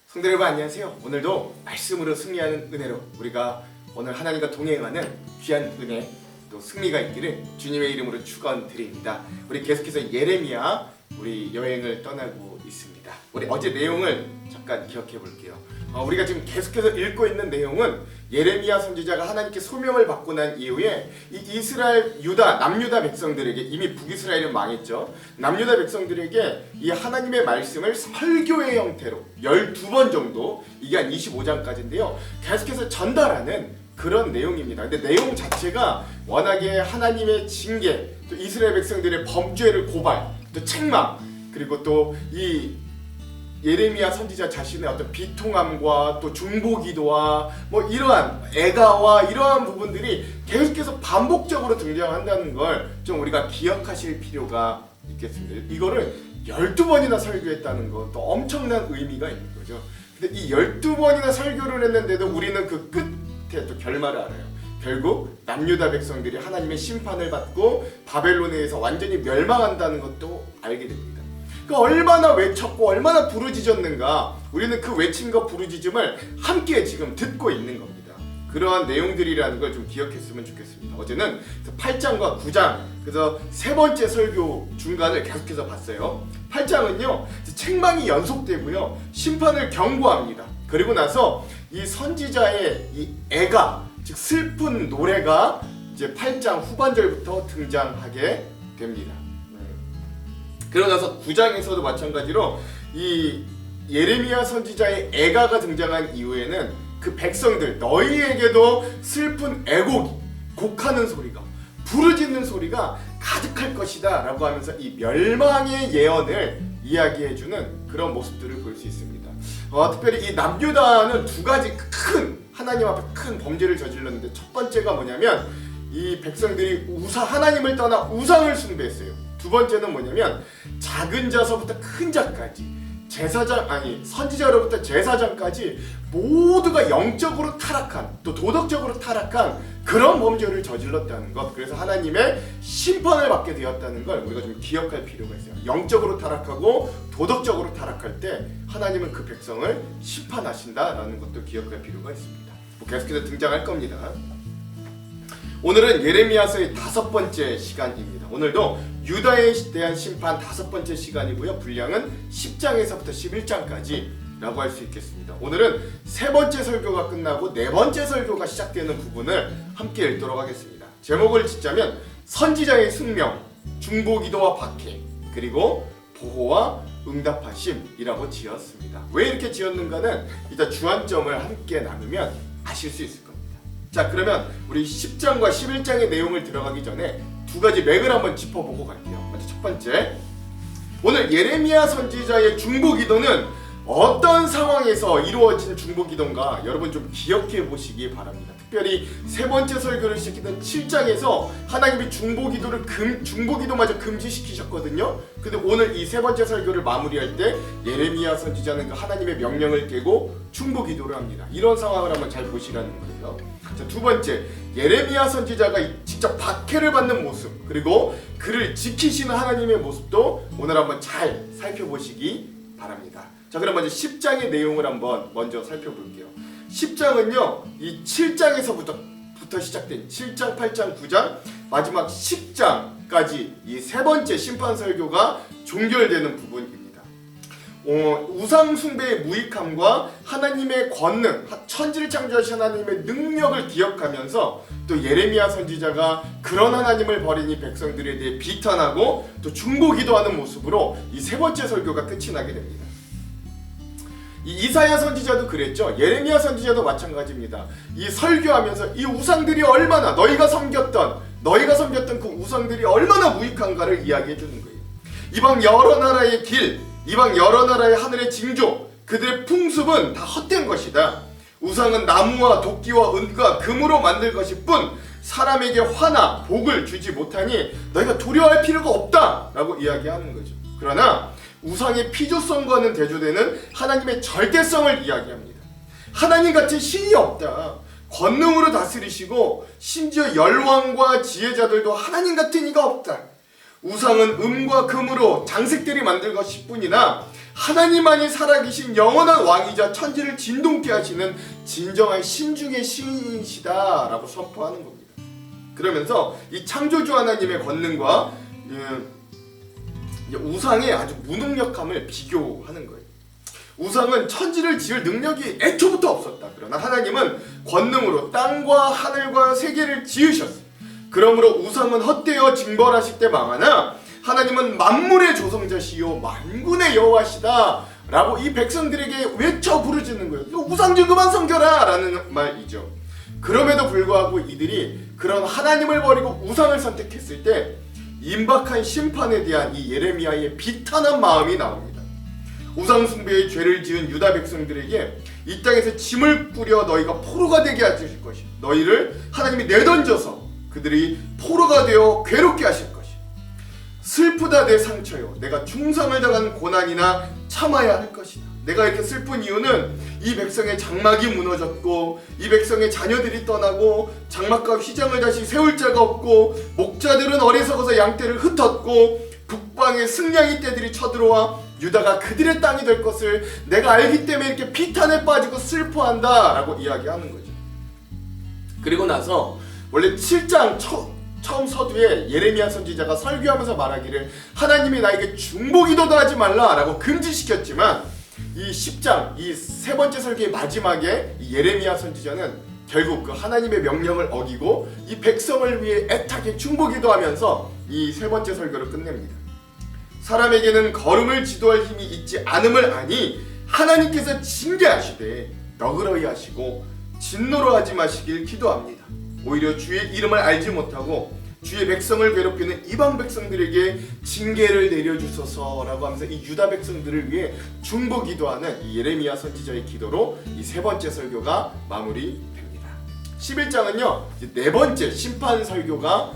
성도 여러분 안녕하세요. 오늘도 말씀으로 승리하는 은혜로 우리가 오늘 하나님과 동행하는 귀한 은혜 또 승리가 있기를 주님의 이름으로 축원드립니다. 우리 계속해서 예레미야 우리 여행을 떠나고 있습니다. 우리 어제 내용을 잠깐 기억해 볼게요. 우리가 지금 계속해서 읽고 있는 내용은 예레미야 선지자가 하나님께 소명을 받고 난 이후에 이 이스라엘 유다 남유다 백성들에게 이미 북이스라엘은 망했죠. 남유다 백성들에게 이 하나님의 말씀을 설교의 형태로 12번 정도 이게 한 25장까지인데요. 계속해서 전달하는 그런 내용입니다. 근데 내용 자체가 워낙에 하나님의 징계, 또 이스라엘 백성들의 범죄를 고발, 또 책망, 그리고 또 이 예레미야 선지자 자신의 어떤 비통함과 또 중보기도와 뭐 이러한 애가와 이러한 부분들이 계속해서 반복적으로 등장한다는 걸 좀 우리가 기억하실 필요가 있겠습니다. 이거를 12번이나 설교했다는 것도 엄청난 의미가 있는 거죠. 근데 이 12번이나 설교를 했는데도 우리는 그 끝에 또 결말을 알아요. 결국 남유다 백성들이 하나님의 심판을 받고 바벨론에서 완전히 멸망한다는 것도 알게 됩니다. 그러니까 얼마나 외쳤고 얼마나 부르짖었는가, 우리는 그 외침과 부르짖음을 함께 지금 듣고 있는 겁니다. 그러한 내용들이라는 걸 좀 기억했으면 좋겠습니다. 어제는 8장과 9장, 그래서 세 번째 설교 중간을 계속해서 봤어요. 8장은요 책망이 연속되고요 심판을 경고합니다. 그리고 나서 이 선지자의 이 애가, 즉 슬픈 노래가 이제 8장 후반절부터 등장하게 됩니다. 그러고 나서 9장에서도 마찬가지로 이 예레미야 선지자의 애가가 등장한 이후에는 그 백성들, 너희에게도 슬픈 애곡이, 곡하는 소리가, 부르짖는 소리가 가득할 것이다 라고 하면서 이 멸망의 예언을 이야기해주는 그런 모습들을 볼 수 있습니다. 특별히 이 남유다는 두 가지 큰, 하나님 앞에 큰 범죄를 저질렀는데, 첫 번째가 뭐냐면 이 백성들이 하나님을 떠나 우상을 숭배했어요. 두 번째는 뭐냐면 작은 자서부터 큰 자까지, 선지자로부터 제사장까지 모두가 영적으로 타락한, 또 도덕적으로 타락한 그런 범죄를 저질렀다는 것. 그래서 하나님의 심판을 받게 되었다는 걸 우리가 좀 기억할 필요가 있어요. 영적으로 타락하고 도덕적으로 타락할 때 하나님은 그 백성을 심판하신다라는 것도 기억할 필요가 있습니다. 계속해서 등장할 겁니다. 오늘은 예레미야서의 5번째 시간입니다. 오늘도 유다에 대한 심판 5번째 시간이고요. 분량은 10장에서부터 11장까지 라고 할 수 있겠습니다. 오늘은 세 번째 설교가 끝나고 네 번째 설교가 시작되는 부분을 함께 읽도록 하겠습니다. 제목을 짓자면 선지자의 승명, 중보기도와 박해, 그리고 보호와 응답하심이라고 지었습니다. 왜 이렇게 지었는가는 이따 주안점을 함께 나누면 아실 수 있을 겁니다. 자, 그러면 우리 10장과 11장의 내용을 들어가기 전에 두 가지 맥을 한번 짚어보고 갈게요. 먼저 첫 번째, 오늘 예레미야 선지자의 중보기도는 어떤 상황에서 이루어진 중보기도인가 여러분 좀 기억해 보시기 바랍니다. 특별히 세 번째 설교를 시작했던 7장에서 하나님이 중보기도마저 금지시키셨거든요. 근데 오늘 이 세 번째 설교를 마무리할 때 예레미야 선지자는 그 하나님의 명령을 깨고 중보기도를 합니다. 이런 상황을 한번 잘 보시라는 거예요. 자, 두 번째, 예레미야 선지자가 직접 박해를 받는 모습, 그리고 그를 지키시는 하나님의 모습도 오늘 한번 잘 살펴보시기 바랍니다. 자, 그럼 먼저 10장의 내용을 한번 먼저 살펴볼게요. 10장은요 이 7장에서부터 시작된 7장, 8장, 9장, 마지막 10장까지 이 세 번째 심판 설교가 종결되는 부분입니다. 우상 숭배의 무익함과 하나님의 권능, 천지를 창조하신 하나님의 능력을 기억하면서 또 예레미야 선지자가 그런 하나님을 버린 이 백성들에 대해 비탄하고 또 중보기도하는 모습으로 이 세 번째 설교가 끝이 나게 됩니다. 이사야 선지자도 그랬죠. 예레미야 선지자도 마찬가지입니다. 이 설교하면서 이 우상들이 얼마나 너희가 섬겼던 그 우상들이 얼마나 무익한가를 이야기해 주는 거예요. 이방 여러 나라의 길, 이방 여러 나라의 하늘의 징조, 그들의 풍습은 다 헛된 것이다. 우상은 나무와 도끼와 은과 금으로 만들 것일 뿐 사람에게 화나 복을 주지 못하니 너희가 두려워할 필요가 없다 라고 이야기하는 거죠. 그러나 우상의 피조성과는 대조되는 하나님의 절대성을 이야기합니다. 하나님 같은 신이 없다. 권능으로 다스리시고 심지어 열왕과 지혜자들도 하나님 같은 이가 없다. 우상은 음과 금으로 장색들이 만든 것일 뿐이나 하나님만이 살아계신 영원한 왕이자 천지를 진동케 하시는 진정한 신중의 신이시다 라고 선포하는 겁니다. 그러면서 이 창조주 하나님의 권능과 우상의 아주 무능력함을 비교하는 거예요. 우상은 천지를 지을 능력이 애초부터 없었다. 그러나 하나님은 권능으로 땅과 하늘과 세계를 지으셨어요. 그러므로 우상은 헛되어 징벌하실 때 망하나 하나님은 만물의 조성자시요 만군의 여호와시다 라고 이 백성들에게 외쳐 부르짖는 거예요. 우상 좀 그만 섬겨라 라는 말이죠. 그럼에도 불구하고 이들이 그런 하나님을 버리고 우상을 선택했을 때 임박한 심판에 대한 이 예레미야의 비탄한 마음이 나옵니다. 우상 숭배의 죄를 지은 유다 백성들에게 이 땅에서 짐을 꾸려 너희가 포로가 되게 하실 것이요 너희를 하나님이 내던져서 그들이 포로가 되어 괴롭게 하실 것이요 슬프다 내 상처요 내가 중상을 당한 고난이나 참아야 할 것이다. 내가 이렇게 슬픈 이유는 이 백성의 장막이 무너졌고 이 백성의 자녀들이 떠나고 장막과 휘장을 다시 세울 자가 없고 목자들은 어리석어서 양떼를 흩었고 북방의 승냥이 떼들이 쳐들어와 유다가 그들의 땅이 될 것을 내가 알기 때문에 이렇게 비탄에 빠지고 슬퍼한다 라고 이야기하는 거죠. 그리고 나서 원래 7장 처음 서두에 예레미야 선지자가 설교하면서 말하기를 하나님이 나에게 중보기도도 하지 말라 라고 금지시켰지만 이 10장 이 세 번째 설교의 마지막에 이 예레미야 선지자는 결국 그 하나님의 명령을 어기고 이 백성을 위해 애타게 중보기도하면서 이 세 번째 설교를 끝냅니다. 사람에게는 걸음을 지도할 힘이 있지 않음을 아니 하나님께서 징계하시되 너그러이 하시고 진노로 하지 마시길 기도합니다. 오히려 주의 이름을 알지 못하고 주의 백성을 괴롭히는 이방 백성들에게 징계를 내려주소서라고 하면서 이 유다 백성들을 위해 중보기도하는 이 예레미야 선지자의 기도로 이 세 번째 설교가 마무리됩니다. 11장은요 네 번째 심판 설교가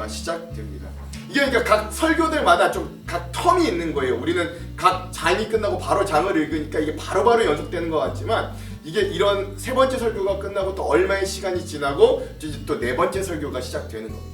시작됩니다. 이게 그러니까 각 설교들마다 좀 각 텀이 있는 거예요. 우리는 각 장이 끝나고 바로 장을 읽으니까 이게 바로바로 연속되는 것 같지만 이게 이런 세 번째 설교가 끝나고 또 얼마의 시간이 지나고 이제 또 네 번째 설교가 시작되는 겁니다.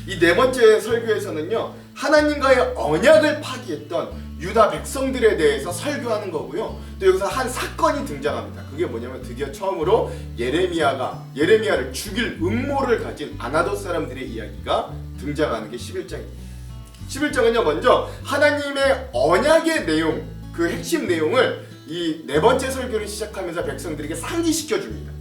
이 네 번째 설교에서는요 하나님과의 언약을 파기했던 유다 백성들에 대해서 설교하는 거고요. 또 여기서 한 사건이 등장합니다. 그게 뭐냐면 드디어 처음으로 예레미야를 죽일 음모를 가진 아나돗 사람들의 이야기가 등장하는 게 11장입니다. 11장은요 먼저 하나님의 언약의 내용, 그 핵심 내용을 이 네 번째 설교를 시작하면서 백성들에게 상기시켜 줍니다.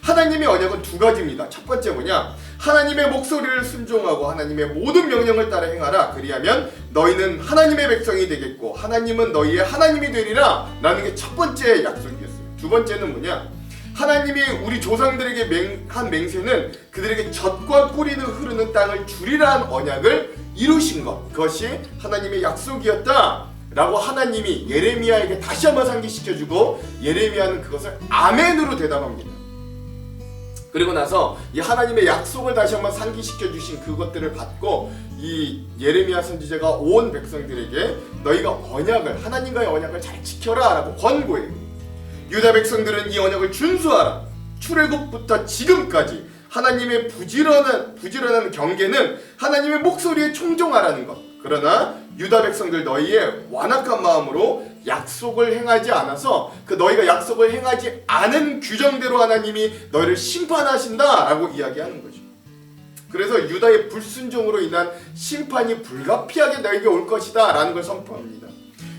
하나님의 언약은 두 가지입니다. 첫 번째 뭐냐? 하나님의 목소리를 순종하고 하나님의 모든 명령을 따라 행하라. 그리하면 너희는 하나님의 백성이 되겠고 하나님은 너희의 하나님이 되리라. 라는 게 첫 번째 약속이었어요. 두 번째는 뭐냐? 하나님이 우리 조상들에게 한 맹세는 그들에게 젖과 꿀이 흐르는 땅을 주리라는 언약을 이루신 것. 그것이 하나님의 약속이었다. 라고 하나님이 예레미야에게 다시 한번 상기시켜주고 예레미야는 그것을 아멘으로 대답합니다. 그리고 나서 이 하나님의 약속을 다시 한번 상기시켜 주신 그것들을 받고 이 예레미야 선지자가 온 백성들에게 너희가 언약을 하나님과의 언약을 잘 지켜라 라고 권고해요. 유다 백성들은 이 언약을 준수하라. 출애굽부터 지금까지 하나님의 부지런한 경계는 하나님의 목소리에 충종하라는 것. 그러나 유다 백성들 너희의 완악한 마음으로 약속을 행하지 않아서 그 너희가 약속을 행하지 않은 규정대로 하나님이 너희를 심판하신다 라고 이야기하는 거죠. 그래서 유다의 불순종으로 인한 심판이 불가피하게 너에게 올 것이다 라는 걸 선포합니다.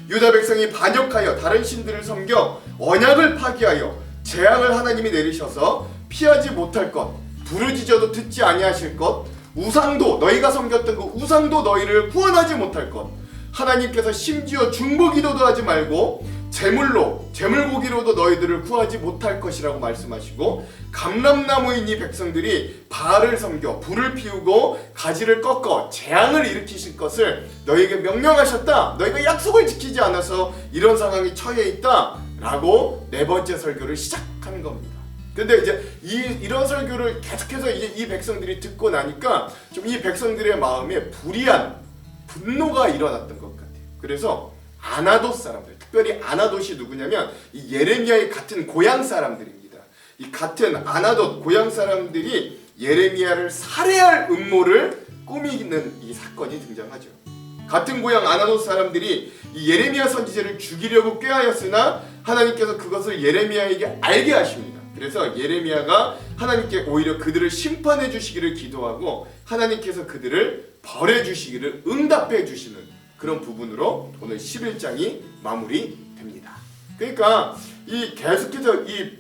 유다 백성이 반역하여 다른 신들을 섬겨 언약을 파기하여 재앙을 하나님이 내리셔서 피하지 못할 것, 부르짖어도 듣지 아니하실 것, 우상도 너희가 섬겼던 그 우상도 너희를 구원하지 못할 것, 하나님께서 심지어 중보기도도 하지 말고 제물고기로도 너희들을 구하지 못할 것이라고 말씀하시고 감람나무인 이 백성들이 바알을 섬겨 불을 피우고 가지를 꺾어 재앙을 일으키실 것을 너희에게 명령하셨다. 너희가 약속을 지키지 않아서 이런 상황이 처해 있다 라고 네 번째 설교를 시작하는 겁니다. 근데 이제 이런 설교를 계속해서 이제 이 백성들이 듣고 나니까 좀 이 백성들의 마음에 불이한 분노가 일어났던 것 같아요. 그래서 아나돗 사람들, 특별히 아나돗이 누구냐면 이 예레미야의 같은 고향 사람들입니다. 이 같은 아나돗 고향 사람들이 예레미야를 살해할 음모를 꾸미는 이 사건이 등장하죠. 같은 고향 아나돗 사람들이 이 예레미야 선지자를 죽이려고 꾀하였으나 하나님께서 그것을 예레미야에게 알게 하십니다. 그래서 예레미야가 하나님께 오히려 그들을 심판해 주시기를 기도하고 하나님께서 그들을 벌해 주시기를 응답해 주시는 그런 부분으로 오늘 11장이 마무리됩니다. 그러니까 이 계속해서 이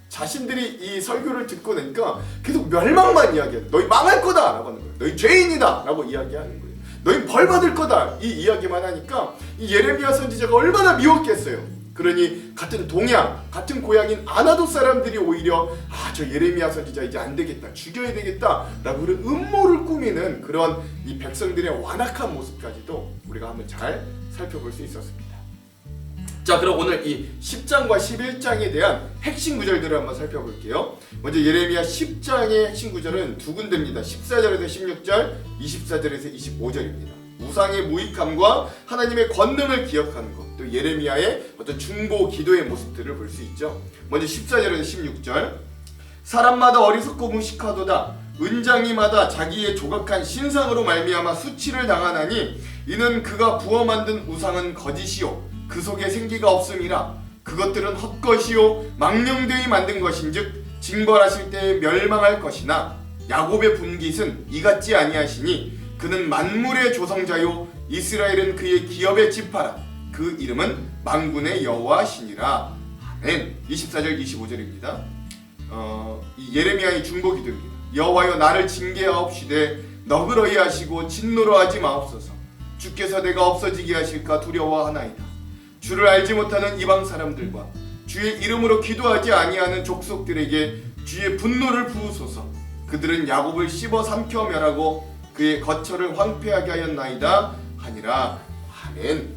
자신들이 이 설교를 듣고 나니까 계속 멸망만 이야기해요. 너희 망할 거다 라고 하는 거예요. 너희 죄인이다 라고 이야기하는 거예요. 너희 벌 받을 거다 이 이야기만 하니까 이 예레미야 선지자가 얼마나 미웠겠어요. 그러니 같은 동양, 같은 고향인 아나돗 사람들이 오히려 저 예레미야 선지자 이제 안 되겠다, 죽여야 되겠다 라고 그런 음모를 꾸미는 그런 이 백성들의 완악한 모습까지도 우리가 한번 잘 살펴볼 수 있었습니다. 자, 그럼 오늘 이 10장과 11장에 대한 핵심 구절들을 한번 살펴볼게요. 먼저 예레미야 10장의 핵심 구절은 두 군데입니다. 14절에서 16절, 24절에서 25절입니다. 우상의 무익함과 하나님의 권능을 기억하는 것, 또 예레미야의 어떤 중보 기도의 모습들을 볼 수 있죠. 먼저 14절에서 16절, 사람마다 어리석고 무식하도다. 은장이마다 자기의 조각한 신상으로 말미암아 수치를 당하나니 이는 그가 부어 만든 우상은 거짓이요 그 속에 생기가 없음이라. 그것들은 헛것이요 망령되이 만든 것인즉 징벌하실 때에 멸망할 것이나 야곱의 분깃은 이같지 아니하시니 그는 만물의 조성자요 이스라엘은 그의 기업의 지파라. 그 이름은 만군의 여호와시니라. 아멘. 24절 25절입니다. 이 예레미야의 중보 기도입니다. 여호와여 나를 징계하옵시되 너그러이 하시고 진노로 하지 마옵소서. 주께서 내가 없어지게 하실까 두려워하나이다. 주를 알지 못하는 이방 사람들과 주의 이름으로 기도하지 아니하는 족속들에게 주의 분노를 부으소서. 그들은 야곱을 씹어 삼켜 멸하고 그의 거처를 황폐하게 하였나이다 하니라. 아멘.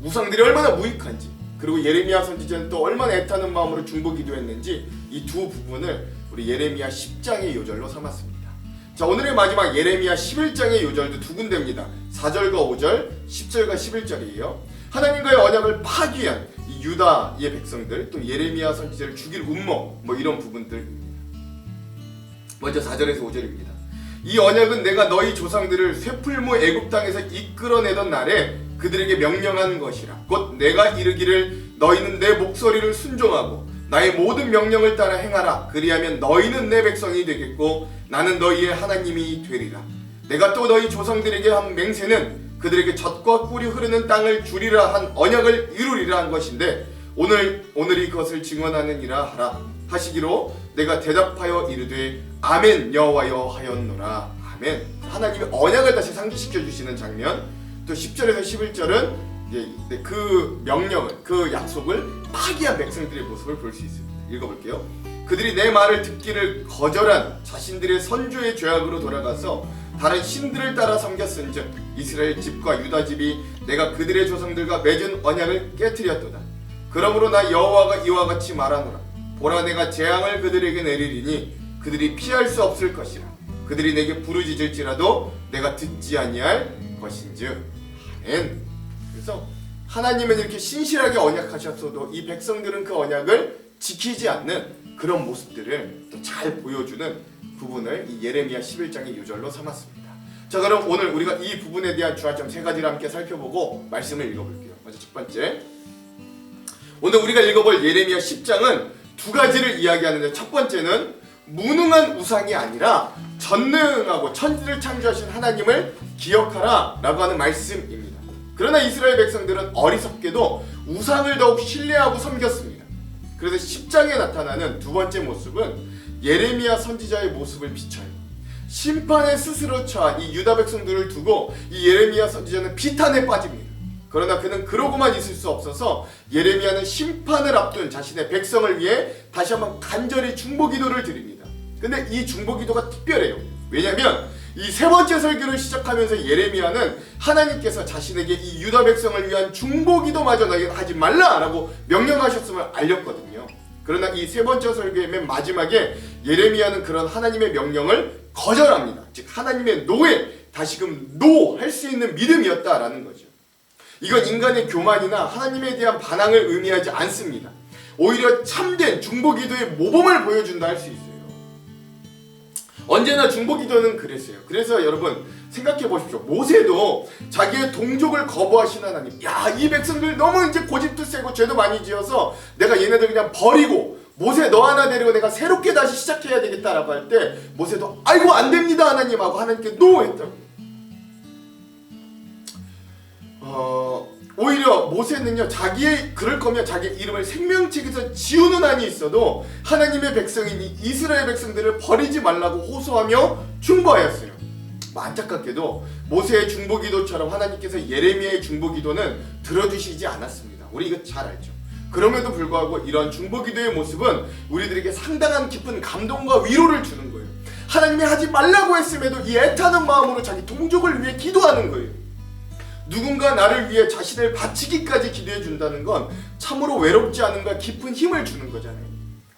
우상들이 얼마나 무익한지, 그리고 예레미야 선지자는 또 얼마나 애타는 마음으로 중보 기도했는지 이 두 부분을 우리 예레미야 10장의 요절로 삼았습니다. 자, 오늘의 마지막 예레미야 11장의 요절도 두 군데입니다. 4절과 5절, 10절과 11절이에요. 하나님과의 언약을 파기한 이 유다의 백성들, 또 예레미야 선지자를 죽일 음모, 이런 부분들입니다. 먼저 4절에서 5절입니다. 이 언약은 내가 너희 조상들을 쇠풀무 애굽 땅에서 이끌어내던 날에 그들에게 명령한 것이라. 곧 내가 이르기를 너희는 내 목소리를 순종하고 나의 모든 명령을 따라 행하라. 그리하면 너희는 내 백성이 되겠고 나는 너희의 하나님이 되리라. 내가 또 너희 조상들에게 한 맹세는 그들에게 젖과 꿀이 흐르는 땅을 주리라 한 언약을 이루리라 한 것인데 오늘이 그것을 증언하느니라 하라 하시기로 내가 대답하여 이르되 아멘 여호와여 하였노라. 아멘. 하나님의 언약을 다시 상기시켜 주시는 장면. 또 10절에서 11절은 그 명령을, 그 약속을 파기한 백성들의 모습을 볼 수 있습니다. 읽어볼게요. 그들이 내 말을 듣기를 거절한 자신들의 선조의 죄악으로 돌아가서 다른 신들을 따라 섬겼은즉 이스라엘 집과 유다 집이 내가 그들의 조상들과 맺은 언약을 깨뜨렸도다. 그러므로 나 여호와가 이와 같이 말하노라. 보라 내가 재앙을 그들에게 내리리니 그들이 피할 수 없을 것이라. 그들이 내게 부르짖을지라도 내가 듣지 아니할 것인즉. 아멘. 그래서 하나님은 이렇게 신실하게 언약하셨어도 이 백성들은 그 언약을 지키지 않는 그런 모습들을 또 잘 보여주는 부분을 이 예레미야 11장의 요절로 삼았습니다. 자, 그럼 오늘 우리가 이 부분에 대한 주안점 세 가지를 함께 살펴보고 말씀을 읽어볼게요. 먼저 첫 번째, 오늘 우리가 읽어볼 예레미야 10장은 두 가지를 이야기하는데, 첫 번째는 무능한 우상이 아니라 전능하고 천지를 창조하신 하나님을 기억하라 라고 하는 말씀입니다. 그러나 이스라엘 백성들은 어리석게도 우상을 더욱 신뢰하고 섬겼습니다. 그래서 10장에 나타나는 두 번째 모습은 예레미야 선지자의 모습을 비춰요. 심판에 스스로 처한 이 유다 백성들을 두고 이 예레미야 선지자는 비탄에 빠집니다. 그러나 그는 그러고만 있을 수 없어서 예레미야는 심판을 앞둔 자신의 백성을 위해 다시 한번 간절히 중보기도를 드립니다. 근데 이 중보기도가 특별해요. 왜냐하면 이 세 번째 설교를 시작하면서 예레미야는 하나님께서 자신에게 이 유다 백성을 위한 중보기도마저 너희가 하지 말라라고 명령하셨음을 알렸거든요. 그러나 이 세 번째 설교의 맨 마지막에 예레미야는 그런 하나님의 명령을 거절합니다. 즉 하나님의 노에 다시금 노할 수 있는 믿음이었다라는 거죠. 이건 인간의 교만이나 하나님에 대한 반항을 의미하지 않습니다. 오히려 참된 중보기도의 모범을 보여준다 할 수 있어요. 언제나 중보기도는 그랬어요. 그래서 여러분 생각해 보십시오. 모세도 자기의 동족을 거부하신 하나님, 야, 이 백성들 너무 이제 고집도 세고 죄도 많이 지어서 내가 얘네들 그냥 버리고 모세 너 하나 데리고 내가 새롭게 다시 시작해야 되겠다라고 할 때 모세도 아이고 안 됩니다 하나님 하고 하나님께 노했다고. 오히려 모세는요, 그럴 거면 자기 이름을 생명책에서 지우는 한이 있어도 하나님의 백성인 이스라엘 백성들을 버리지 말라고 호소하며 중보하였어요. 안타깝게도 모세의 중보기도처럼 하나님께서 예레미야의 중보기도는 들어주시지 않았습니다. 우리 이거 잘 알죠. 그럼에도 불구하고 이런 중보기도의 모습은 우리들에게 상당한 깊은 감동과 위로를 주는 거예요. 하나님이 하지 말라고 했음에도 이 애타는 마음으로 자기 동족을 위해 기도하는 거예요. 누군가 나를 위해 자신을 바치기까지 기도해 준다는 건 참으로 외롭지 않은가 깊은 힘을 주는 거잖아요.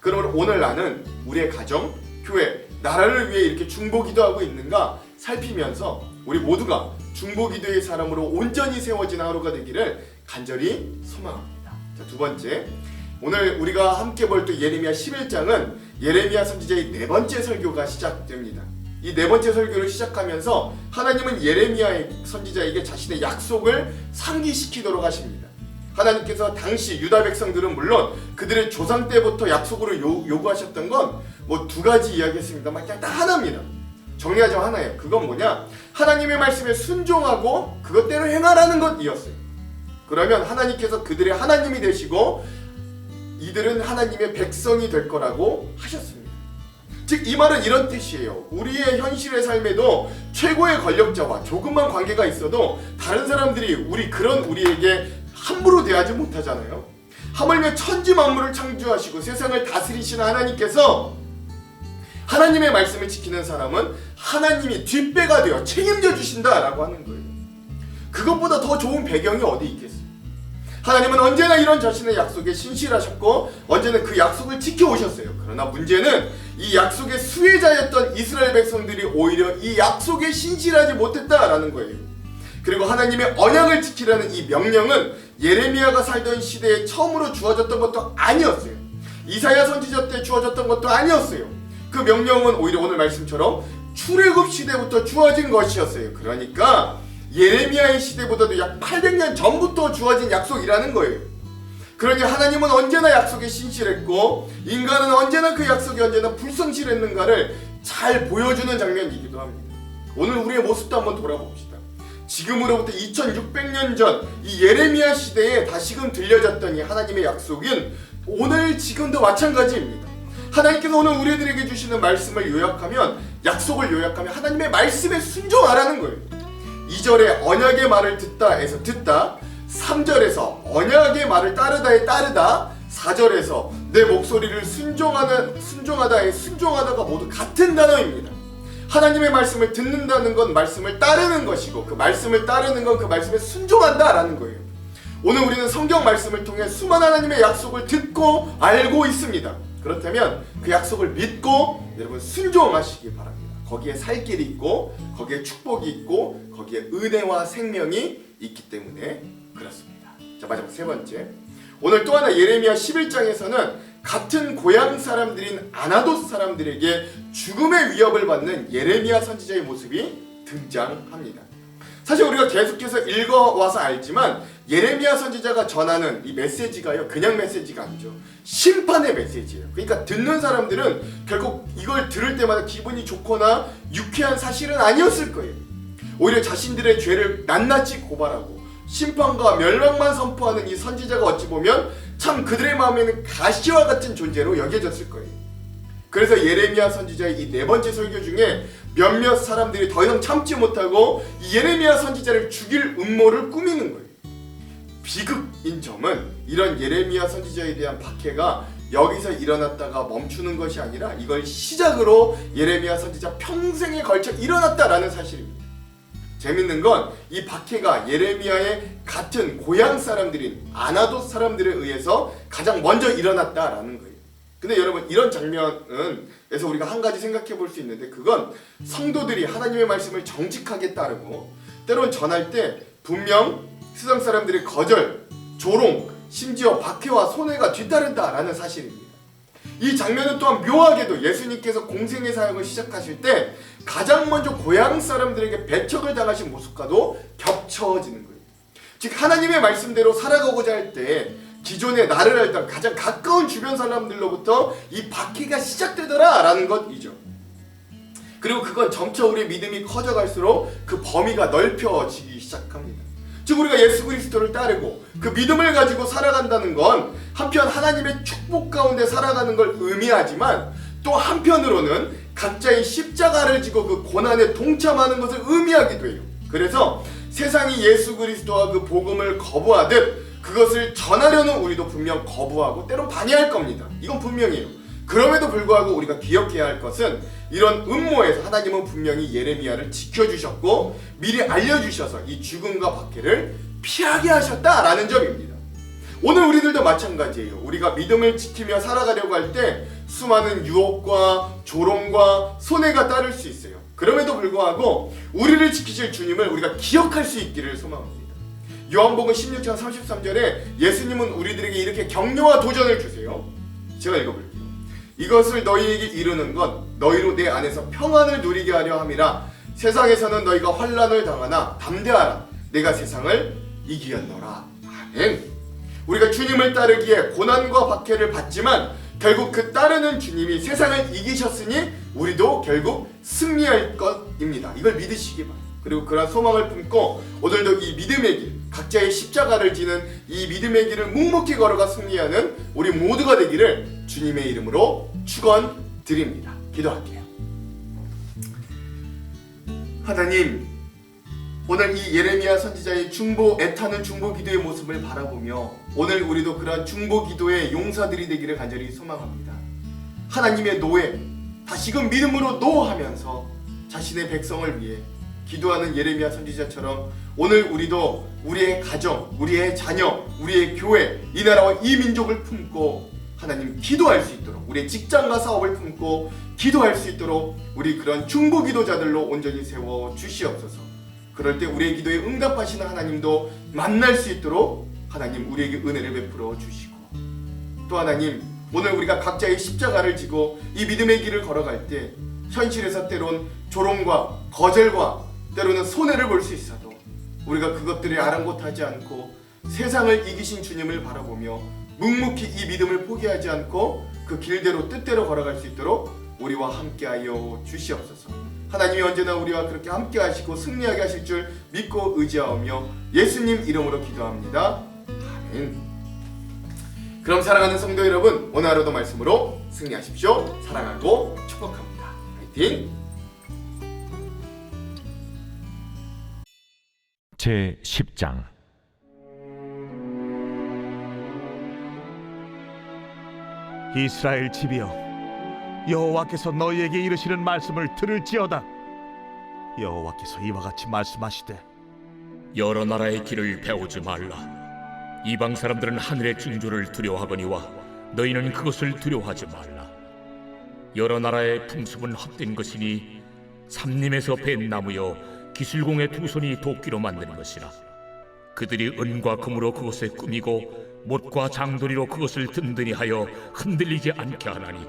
그러므로 오늘 나는 우리의 가정, 교회, 나라를 위해 이렇게 중보기도하고 있는가 살피면서 우리 모두가 중보기도의 사람으로 온전히 세워지는 하루가 되기를 간절히 소망합니다. 자, 두 번째, 오늘 우리가 함께 볼 또 예레미야 11장은 예레미야 선지자의 네 번째 설교가 시작됩니다. 이 네 번째 설교를 시작하면서 하나님은 예레미야 선지자에게 자신의 약속을 상기시키도록 하십니다. 하나님께서 당시 유다 백성들은 물론 그들의 조상 때부터 약속으로 요구하셨던 건 뭐 두 가지 이야기했습니다만 그냥 딱 하나입니다. 정리하자면 하나예요. 그건 뭐냐? 하나님의 말씀에 순종하고 그것대로 행하라는 것이었어요. 그러면 하나님께서 그들의 하나님이 되시고 이들은 하나님의 백성이 될 거라고 하셨습니다. 즉 이 말은 이런 뜻이에요. 우리의 현실의 삶에도 최고의 권력자와 조금만 관계가 있어도 다른 사람들이 우리에게 함부로 대하지 못하잖아요. 하물며 천지 만물을 창조하시고 세상을 다스리시는 하나님께서 하나님의 말씀을 지키는 사람은 하나님이 뒷배가 되어 책임져 주신다라고 하는 거예요. 그것보다 더 좋은 배경이 어디 있겠어요? 하나님은 언제나 이런 자신의 약속에 신실하셨고 언제나 그 약속을 지켜오셨어요. 그러나 문제는 이 약속의 수혜자였던 이스라엘 백성들이 오히려 이 약속에 신실하지 못했다라는 거예요. 그리고 하나님의 언약을 지키라는 이 명령은 예레미야가 살던 시대에 처음으로 주어졌던 것도 아니었어요. 이사야 선지자 때 주어졌던 것도 아니었어요. 그 명령은 오히려 오늘 말씀처럼 출애굽 시대부터 주어진 것이었어요. 그러니까 예레미야의 시대보다도 약 800년 전부터 주어진 약속이라는 거예요. 그러니 하나님은 언제나 약속에 신실했고 인간은 언제나 그 약속이 언제나 불성실했는가를 잘 보여주는 장면이기도 합니다. 오늘 우리의 모습도 한번 돌아봅시다. 지금으로부터 2600년 전 이 예레미야 시대에 다시금 들려졌던 이 하나님의 약속은 오늘 지금도 마찬가지입니다. 하나님께서 오늘 우리들에게 주시는 말씀을 요약하면 약속을 요약하면 하나님의 말씀에 순종하라는 거예요. 2절에 언약의 말을 듣다에서 듣다, 3절에서 언약의 말을 따르다에 따르다, 4절에서 내 목소리를 순종하다에 순종하다가 모두 같은 단어입니다. 하나님의 말씀을 듣는다는 건 말씀을 따르는 것이고 그 말씀을 따르는 건 그 말씀에 순종한다라는 거예요. 오늘 우리는 성경 말씀을 통해 수많은 하나님의 약속을 듣고 알고 있습니다. 그렇다면 그 약속을 믿고 여러분 순종하시기 바랍니다. 거기에 살 길이 있고 거기에 축복이 있고 거기에 은혜와 생명이 있기 때문에 그렇습니다. 자, 마지막 세 번째, 오늘 또 하나 예레미야 11장에서는 같은 고향 사람들인 아나돗 사람들에게 죽음의 위협을 받는 예레미야 선지자의 모습이 등장합니다. 사실 우리가 계속해서 읽어와서 알지만 예레미야 선지자가 전하는 이 메시지가요, 그냥 메시지가 아니죠. 심판의 메시지예요. 그러니까 듣는 사람들은 결국 이걸 들을 때마다 기분이 좋거나 유쾌한 사실은 아니었을 거예요. 오히려 자신들의 죄를 낱낱이 고발하고 심판과 멸망만 선포하는 이 선지자가 어찌 보면 참 그들의 마음에는 가시와 같은 존재로 여겨졌을 거예요. 그래서 예레미야 선지자의 이 네 번째 설교 중에 몇몇 사람들이 더 이상 참지 못하고 이 예레미야 선지자를 죽일 음모를 꾸미는 거예요. 비극인 점은 이런 예레미야 선지자에 대한 박해가 여기서 일어났다가 멈추는 것이 아니라 이걸 시작으로 예레미야 선지자 평생에 걸쳐 일어났다라는 사실입니다. 재밌는 건 이 박해가 예레미야의 같은 고향 사람들인 아나돗 사람들에 의해서 가장 먼저 일어났다라는 거예요. 근데 여러분, 이런 장면에서 우리가 한 가지 생각해 볼 수 있는데, 그건 성도들이 하나님의 말씀을 정직하게 따르고 때론 전할 때 분명 세상 사람들의 거절, 조롱, 심지어 박해와 손해가 뒤따른다라는 사실입니다. 이 장면은 또한 묘하게도 예수님께서 공생의 사역을 시작하실 때 가장 먼저 고향 사람들에게 배척을 당하신 모습과도 겹쳐지는 거예요. 즉 하나님의 말씀대로 살아가고자 할 때 기존에 나를 알던 가장 가까운 주변 사람들로부터 이 박해가 시작되더라 라는 것이죠. 그리고 그건 점차 우리의 믿음이 커져갈수록 그 범위가 넓혀지기 시작합니다. 즉 우리가 예수 그리스도를 따르고 그 믿음을 가지고 살아간다는 건 한편 하나님의 축복 가운데 살아가는 걸 의미하지만 또 한편으로는 각자의 십자가를 지고 그 고난에 동참하는 것을 의미하기도 해요. 그래서 세상이 예수 그리스도와 그 복음을 거부하듯 그것을 전하려는 우리도 분명 거부하고 때론 반의할 겁니다. 이건 분명해요. 그럼에도 불구하고 우리가 기억해야 할 것은 이런 음모에서 하나님은 분명히 예레미야를 지켜주셨고 미리 알려주셔서 이 죽음과 박해를 피하게 하셨다라는 점입니다. 오늘 우리들도 마찬가지예요. 우리가 믿음을 지키며 살아가려고 할 때 수많은 유혹과 조롱과 손해가 따를 수 있어요. 그럼에도 불구하고 우리를 지키실 주님을 우리가 기억할 수 있기를 소망합니다. 요한복음 16장 33절에 예수님은 우리들에게 이렇게 격려와 도전을 주세요. 제가 읽어볼게요. 이것을 너희에게 이루는 건 너희로 내 안에서 평안을 누리게 하려 함이라. 세상에서는 너희가 환난을 당하나 담대하라. 내가 세상을 이기었노라. 아멘. 우리가 주님을 따르기에 고난과 박해를 받지만 결국 그 따르는 주님이 세상을 이기셨으니 우리도 결국 승리할 것입니다. 이걸 믿으시기 바랍니다. 그리고 그런 소망을 품고 오늘도 이 믿음의 길, 각자의 십자가를 지는 이 믿음의 길을 묵묵히 걸어가 승리하는 우리 모두가 되기를 주님의 이름으로 축원드립니다. 기도할게요. 하나님, 오늘 이 예레미야 선지자의 애타는 중보 기도의 모습을 바라보며 오늘 우리도 그러한 중보 기도의 용사들이 되기를 간절히 소망합니다. 하나님의 노에 다시금 믿음으로 노하면서 자신의 백성을 위해 기도하는 예레미야 선지자처럼 오늘 우리도 우리의 가정, 우리의 자녀, 우리의 교회, 이 나라와 이 민족을 품고 하나님 기도할 수 있도록, 우리의 직장과 사업을 품고 기도할 수 있도록 우리 그런 중보 기도자들로 온전히 세워 주시옵소서. 그럴 때 우리의 기도에 응답하시는 하나님도 만날 수 있도록 하나님 우리에게 은혜를 베풀어 주시고, 또 하나님 오늘 우리가 각자의 십자가를 지고 이 믿음의 길을 걸어갈 때 현실에서 때론 조롱과 거절과 때로는 손해를 볼 수 있어도 우리가 그것들에 아랑곳하지 않고 세상을 이기신 주님을 바라보며 묵묵히 이 믿음을 포기하지 않고 그 길대로 뜻대로 걸어갈 수 있도록 우리와 함께하여 주시옵소서. 하나님이 언제나 우리와 그렇게 함께하시고 승리하게 하실 줄 믿고 의지하오며 예수님 이름으로 기도합니다. 아멘. 그럼 사랑하는 성도 여러분, 오늘 하루도 말씀으로 승리하십시오. 사랑하고 축복합니다. 화이팅! 제10장 이스라엘 집이여, 여호와께서 너희에게 이르시는 말씀을 들을지어다. 여호와께서 이와 같이 말씀하시되, 여러 나라의 길을 배우지 말라. 이방 사람들은 하늘의 징조를 두려워하거니와 너희는 그것을 두려워하지 말라. 여러 나라의 풍습은 헛된 것이니 삼림에서 벤 나무여 기술공의 두 손이 도끼로 만든 것이라. 그들이 은과 금으로 그것에 꾸미고 못과 장도리로 그것을 든든히 하여 흔들리지 않게 하나니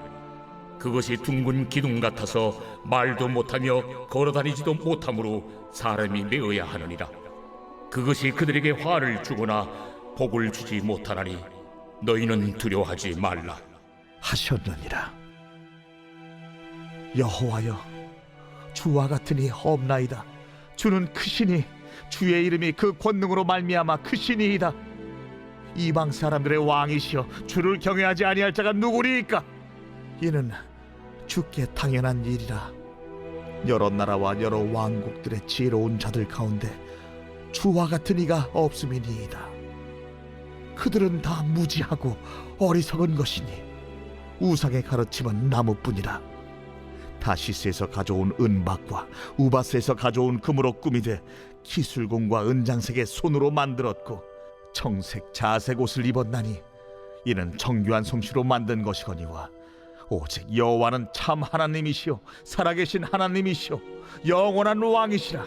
그것이 둥근 기둥 같아서 말도 못하며 걸어다니지도 못하므로 사람이 메어야 하느니라. 그것이 그들에게 화를 주거나 복을 주지 못하나니 너희는 두려워하지 말라 하셨느니라. 여호와여, 주와 같으니 없나이다. 주는 크시니 주의 이름이 그 권능으로 말미암아 크시니이다. 이방 사람들의 왕이시여, 주를 경외하지 아니할 자가 누구리이까? 이는 주께 당연한 일이라. 여러 나라와 여러 왕국들의 지혜로운 자들 가운데 주와 같은 이가 없음이니이다. 그들은 다 무지하고 어리석은 것이니 우상의 가르침은 나무뿐이라. 다시스에서 가져온 은박과 우바스에서 가져온 금으로 꾸미되 기술공과 은장색의 손으로 만들었고 청색 자색 옷을 입었나니 이는 정교한 솜씨로 만든 것이거니와 오직 여호와는 참 하나님이시요 살아계신 하나님이시요 영원한 왕이시라.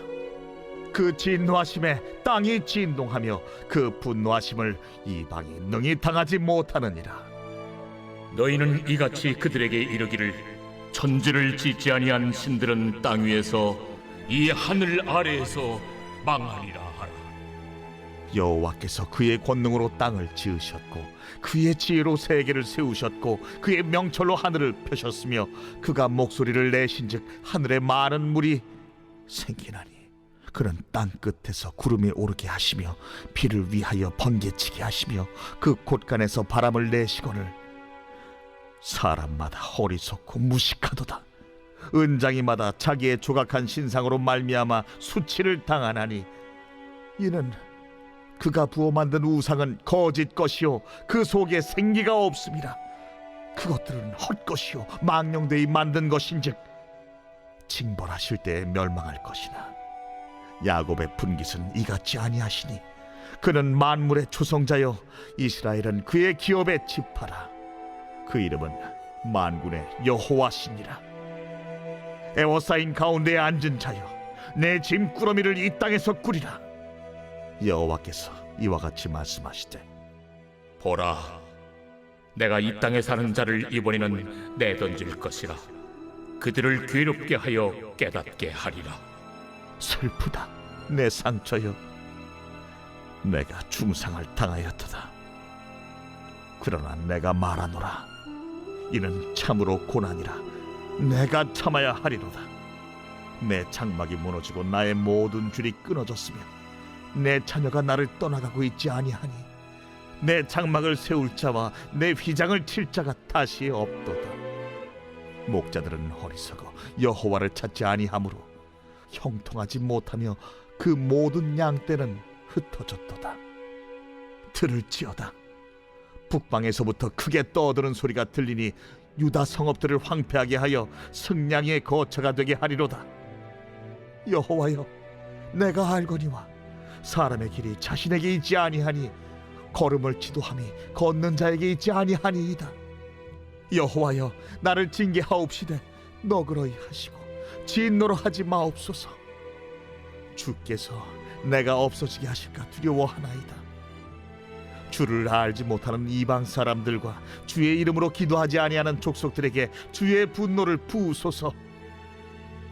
그 진노하심에 땅이 진동하며 그 분노하심을 이방이 능히 당하지 못하느니라. 너희는 이같이 그들에게 이르기를 천지를 짓지 아니한 신들은 땅 위에서 이 하늘 아래에서 망하리라 하라. 여호와께서 그의 권능으로 땅을 지으셨고 그의 지혜로 세계를 세우셨고 그의 명철로 하늘을 펴셨으며 그가 목소리를 내신즉 하늘에 많은 물이 생기나니 그는 땅 끝에서 구름이 오르게 하시며 비를 위하여 번개치게 하시며 그 곳간에서 바람을 내시거늘 사람마다 어리석고 무식하도다. 은장이마다 자기의 조각한 신상으로 말미암아 수치를 당하나니 이는 그가 부어 만든 우상은 거짓 것이요 그 속에 생기가 없음이라. 그것들은 헛것이요 망령되이 만든 것인즉 징벌하실 때에 멸망할 것이나 야곱의 분깃은 이같지 아니하시니 그는 만물의 조성자여 이스라엘은 그의 기업의 지파라. 그 이름은 만군의 여호와시니라. 에워싸인 가운데에 앉은 자여 내 짐꾸러미를 이 땅에서 꾸리라. 여호와께서 이와 같이 말씀하시되 보라, 내가 이 땅에 사는 자를 이번에는 내던질 것이라. 그들을 괴롭게 하여 깨닫게 하리라. 슬프다 내 상처여 내가 중상을 당하였도다. 그러나 내가 말하노라 이는 참으로 고난이라. 내가 참아야 하리로다. 내 장막이 무너지고 나의 모든 줄이 끊어졌으며 내 자녀가 나를 떠나가고 있지 아니하니 내 장막을 세울 자와 내 휘장을 칠 자가 다시 없도다. 목자들은 어리석어 여호와를 찾지 아니하므로 형통하지 못하며 그 모든 양떼는 흩어졌도다. 들을지어다 북방에서부터 크게 떠드는 소리가 들리니 유다 성읍들을 황폐하게 하여 승냥이의 거처가 되게 하리로다. 여호와여 내가 알거니와 사람의 길이 자신에게 있지 아니하니 걸음을 지도함이 걷는 자에게 있지 아니하니이다. 여호와여 나를 징계하옵시되 너그러이 하시고 진노로 하지 마옵소서. 주께서 내가 없어지게 하실까 두려워하나이다. 주를 알지 못하는 이방 사람들과 주의 이름으로 기도하지 아니하는 족속들에게 주의 분노를 부으소서.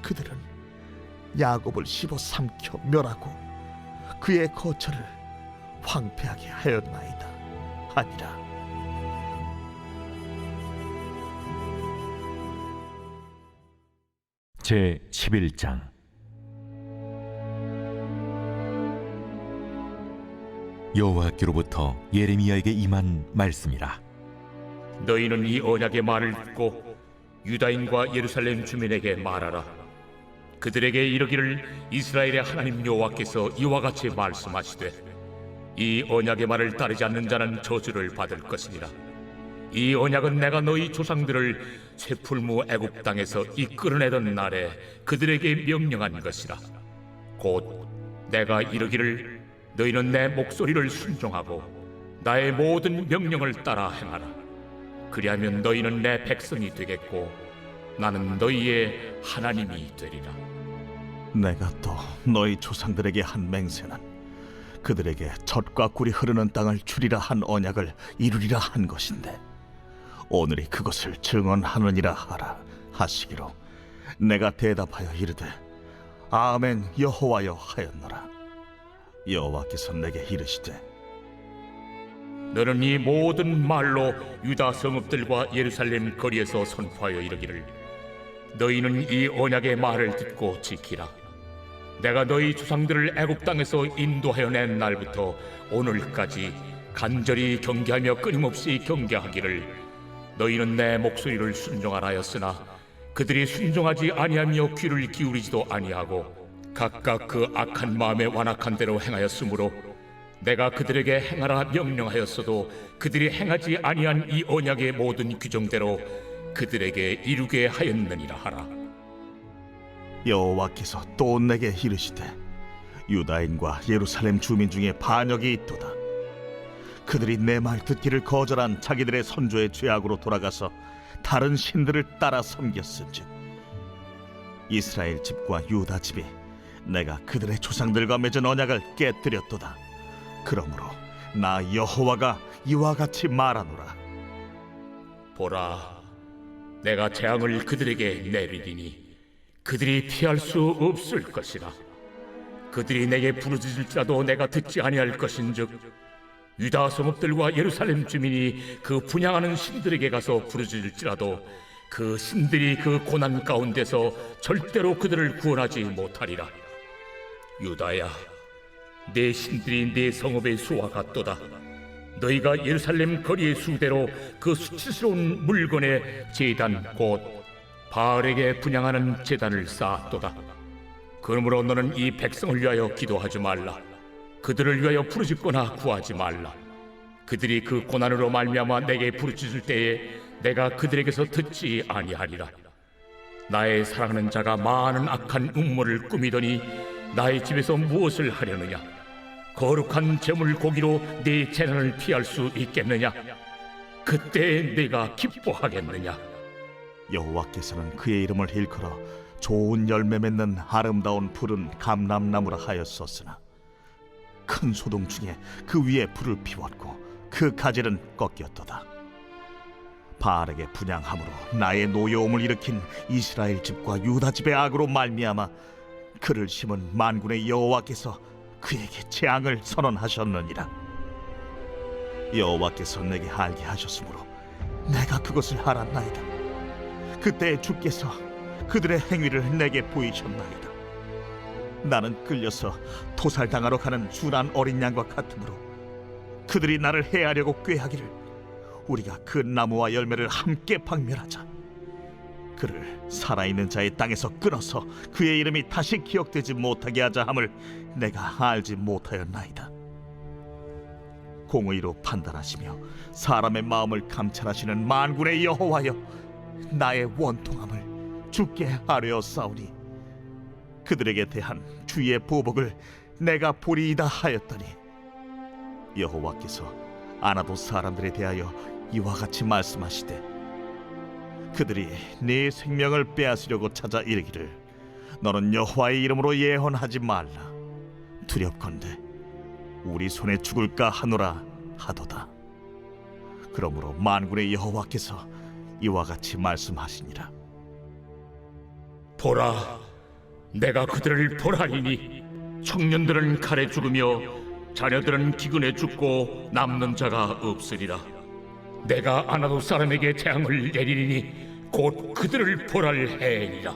그들은 야곱을 씹어 삼켜 멸하고 그의 거처를 황폐하게 하였나이다 하니라. 제 11장. 여호와께로부터 예레미야에게 임한 말씀이라. 너희는 이 언약의 말을 듣고 유다인과 예루살렘 주민에게 말하라. 그들에게 이르기를 이스라엘의 하나님 여호와께서 이와 같이 말씀하시되 이 언약의 말을 따르지 않는 자는 저주를 받을 것이니라. 이 언약은 내가 너희 조상들을 쇠풀무 애굽 땅에서 이끌어내던 날에 그들에게 명령한 것이라. 곧 내가 이르기를 너희는 내 목소리를 순종하고 나의 모든 명령을 따라 행하라. 그리하면 너희는 내 백성이 되겠고 나는 너희의 하나님이 되리라. 내가 또 너희 조상들에게 한 맹세는 그들에게 젖과 꿀이 흐르는 땅을 주리라 한 언약을 이루리라 한 것인데 오늘이 그것을 증언하느니라 하라 하시기로 내가 대답하여 이르되 아멘 여호와여 하였노라. 여호와께서 내게 이르시되 너는 이 모든 말로 유다 성읍들과 예루살렘 거리에서 선포하여 이르기를 너희는 이 언약의 말을 듣고 지키라. 내가 너희 조상들을 애굽 땅에서 인도하여 낸 날부터 오늘까지 간절히 경계하며 끊임없이 경계하기를 너희는 내 목소리를 순종하라 하였으나 그들이 순종하지 아니하며 귀를 기울이지도 아니하고 각각 그 악한 마음에 완악한 대로 행하였으므로 내가 그들에게 행하라 명령하였어도 그들이 행하지 아니한 이 언약의 모든 규정대로 그들에게 이루게 하였느니라 하라. 여호와께서 또 내게 이르시되 유다인과 예루살렘 주민 중에 반역이 있도다. 그들이 내 말 듣기를 거절한 자기들의 선조의 죄악으로 돌아가서 다른 신들을 따라 섬겼은즉 이스라엘 집과 유다 집이 내가 그들의 조상들과 맺은 언약을 깨뜨렸도다. 그러므로 나 여호와가 이와 같이 말하노라. 보라, 내가 재앙을 그들에게 내리리니 그들이 피할 수 없을 것이라. 그들이 내게 부르짖을지라도 내가 듣지 아니할 것인즉 유다 성읍들과 예루살렘 주민이 그 분향하는 신들에게 가서 부르짖을지라도 그 신들이 그 고난 가운데서 절대로 그들을 구원하지 못하리라. 유다야, 내 신들이 내 성읍의 수와 같도다. 너희가 예루살렘 거리의 수대로 그 수치스러운 물건의 제단 곧 바알에게 분향하는 제단을 쌓았도다. 그러므로 너는 이 백성을 위하여 기도하지 말라. 그들을 위하여 부르짖거나 구하지 말라. 그들이 그 고난으로 말미암아 내게 부르짖을 때에 내가 그들에게서 듣지 아니하리라. 나의 사랑하는 자가 많은 악한 음모를 꾸미더니 나의 집에서 무엇을 하려느냐? 거룩한 제물 고기로 네 재난을 피할 수 있겠느냐? 그때 내가 기뻐하겠느냐? 여호와께서는 그의 이름을 일컬어 좋은 열매 맺는 아름다운 푸른 감람나무라 하였었으나 큰 소동 중에 그 위에 불을 피웠고 그 가지는 꺾였도다. 바알에게 분향함으로 나의 노여움을 일으킨 이스라엘 집과 유다 집의 악으로 말미암아 그를 심은 만군의 여호와께서 그에게 재앙을 선언하셨느니라. 여호와께서 내게 알게 하셨으므로 내가 그것을 알았나이다. 그때 주께서 그들의 행위를 내게 보이셨나이다. 나는 끌려서 토살당하러 가는 순한 어린 양과 같으므로 그들이 나를 해하려고 꾀하기를 우리가 그 나무와 열매를 함께 박멸하자. 그를 살아있는 자의 땅에서 끊어서 그의 이름이 다시 기억되지 못하게 하자 함을 내가 알지 못하였나이다. 공의로 판단하시며 사람의 마음을 감찰하시는 만군의 여호와여, 나의 원통함을 주께 아뢰었사오니 그들에게 대한 주의 보복을 내가 보리이다 하였더니 여호와께서 아나도 사람들에 대하여 이와 같이 말씀하시되 그들이 네 생명을 빼앗으려고 찾아 이르기를 너는 여호와의 이름으로 예언하지 말라. 두렵건대 우리 손에 죽을까 하노라 하도다. 그러므로 만군의 여호와께서 이와 같이 말씀하시니라. 보라, 내가 그들을 벌하리니 청년들은 칼에 죽으며 자녀들은 기근에 죽고 남는 자가 없으리라. 내가 아나도 사람에게 재앙을 내리니 곧 그들을 벌할 해이니라.